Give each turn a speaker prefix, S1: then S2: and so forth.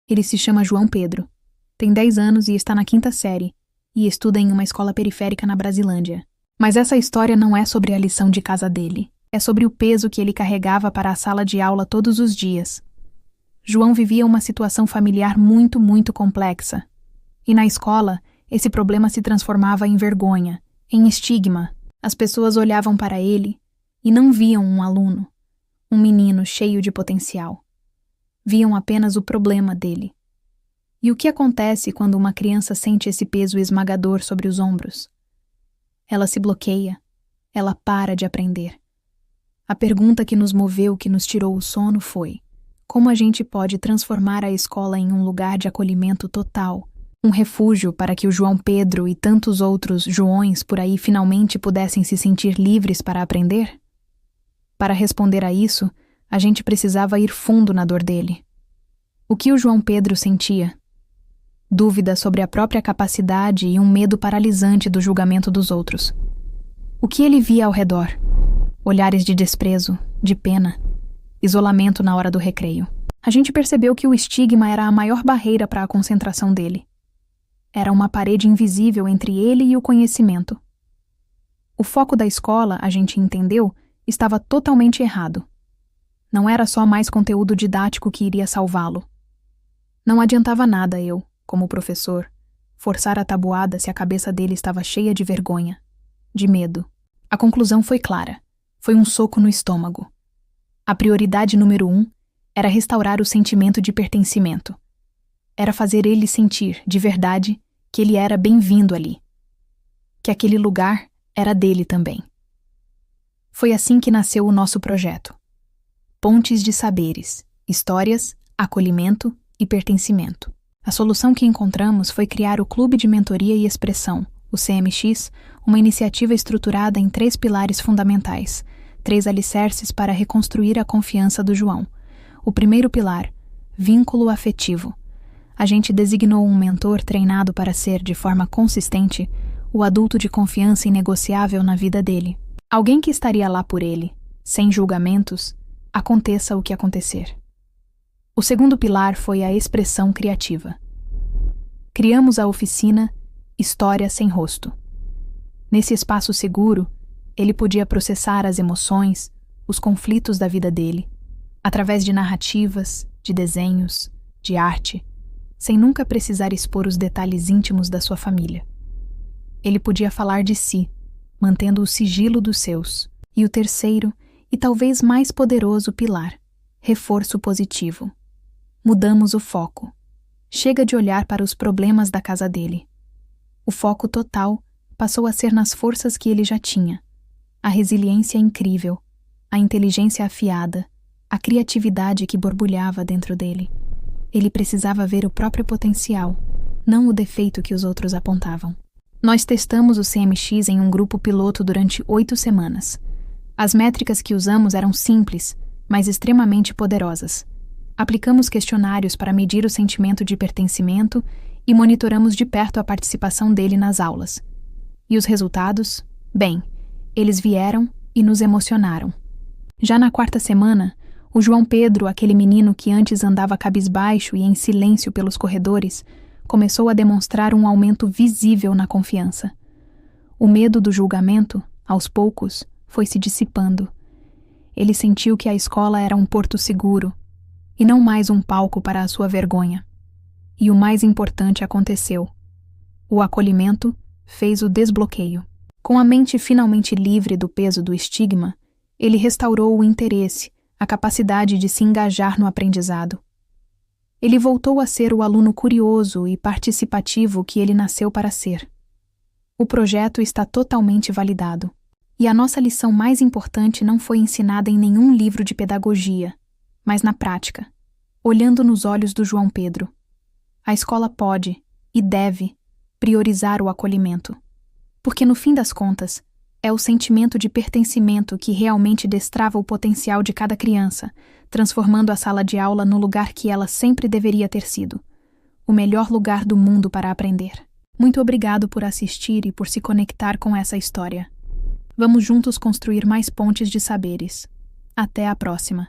S1: Ele se chama João Pedro. Tem 10 anos e está na 5ª série, e estuda em uma escola periférica na Brasilândia. Mas essa história não é sobre a lição de casa dele. É sobre o peso que ele carregava para a sala de aula todos os dias. João vivia uma situação familiar muito, muito complexa. E na escola, esse problema se transformava em vergonha, em estigma. As pessoas olhavam para ele e não viam um aluno, um menino cheio de potencial. Viam apenas o problema dele. E o que acontece quando uma criança sente esse peso esmagador sobre os ombros? Ela se bloqueia, ela para de aprender. A pergunta que nos moveu, que nos tirou o sono foi: como a gente pode transformar a escola em um lugar de acolhimento total, um refúgio para que o João Pedro e tantos outros Joões por aí finalmente pudessem se sentir livres para aprender? Para responder a isso, a gente precisava ir fundo na dor dele. O que o João Pedro sentia? Dúvida sobre a própria capacidade e um medo paralisante do julgamento dos outros. O que ele via ao redor? Olhares de desprezo, de pena, isolamento na hora do recreio. A gente percebeu que o estigma era a maior barreira para a concentração dele. Era uma parede invisível entre ele e o conhecimento. O foco da escola, a gente entendeu, estava totalmente errado. Não era só mais conteúdo didático que iria salvá-lo. Não adiantava nada eu, como professor, forçar a tabuada se a cabeça dele estava cheia de vergonha, de medo. A conclusão foi clara. Foi um soco no estômago. A prioridade número 1 era restaurar o sentimento de pertencimento. Era fazer ele sentir, de verdade, que ele era bem-vindo ali. Que aquele lugar era dele também. Foi assim que nasceu o nosso projeto. Pontes de saberes, histórias, acolhimento e pertencimento. A solução que encontramos foi criar o Clube de Mentoria e Expressão, o CMX, uma iniciativa estruturada em 3 pilares fundamentais, 3 alicerces para reconstruir a confiança do João. O primeiro pilar, vínculo afetivo. A gente designou um mentor treinado para ser, de forma consistente, o adulto de confiança inegociável na vida dele. Alguém que estaria lá por ele, sem julgamentos, aconteça o que acontecer. O segundo pilar foi a expressão criativa. Criamos a oficina História Sem Rosto. Nesse espaço seguro, ele podia processar as emoções, os conflitos da vida dele, através de narrativas, de desenhos, de arte, sem nunca precisar expor os detalhes íntimos da sua família. Ele podia falar de si, mantendo o sigilo dos seus. E o terceiro, e talvez mais poderoso pilar, reforço positivo. Mudamos o foco. Chega de olhar para os problemas da casa dele. O foco total passou a ser nas forças que ele já tinha. A resiliência incrível, a inteligência afiada, a criatividade que borbulhava dentro dele. Ele precisava ver o próprio potencial, não o defeito que os outros apontavam. Nós testamos o CMX em um grupo piloto durante 8 semanas. As métricas que usamos eram simples, mas extremamente poderosas. Aplicamos questionários para medir o sentimento de pertencimento e monitoramos de perto a participação dele nas aulas. E os resultados? Bem, eles vieram e nos emocionaram. Já na 4ª semana, o João Pedro, aquele menino que antes andava cabisbaixo e em silêncio pelos corredores, começou a demonstrar um aumento visível na confiança. O medo do julgamento, aos poucos, foi se dissipando. Ele sentiu que a escola era um porto seguro, e não mais um palco para a sua vergonha. E o mais importante aconteceu. O acolhimento fez o desbloqueio. Com a mente finalmente livre do peso do estigma, ele restaurou o interesse, a capacidade de se engajar no aprendizado. Ele voltou a ser o aluno curioso e participativo que ele nasceu para ser. O projeto está totalmente validado. E a nossa lição mais importante não foi ensinada em nenhum livro de pedagogia, mas na prática, olhando nos olhos do João Pedro. A escola pode, e deve, priorizar o acolhimento. Porque no fim das contas, é o sentimento de pertencimento que realmente destrava o potencial de cada criança, transformando a sala de aula no lugar que ela sempre deveria ter sido. O melhor lugar do mundo para aprender. Muito obrigado por assistir e por se conectar com essa história. Vamos juntos construir mais pontes de saberes. Até a próxima.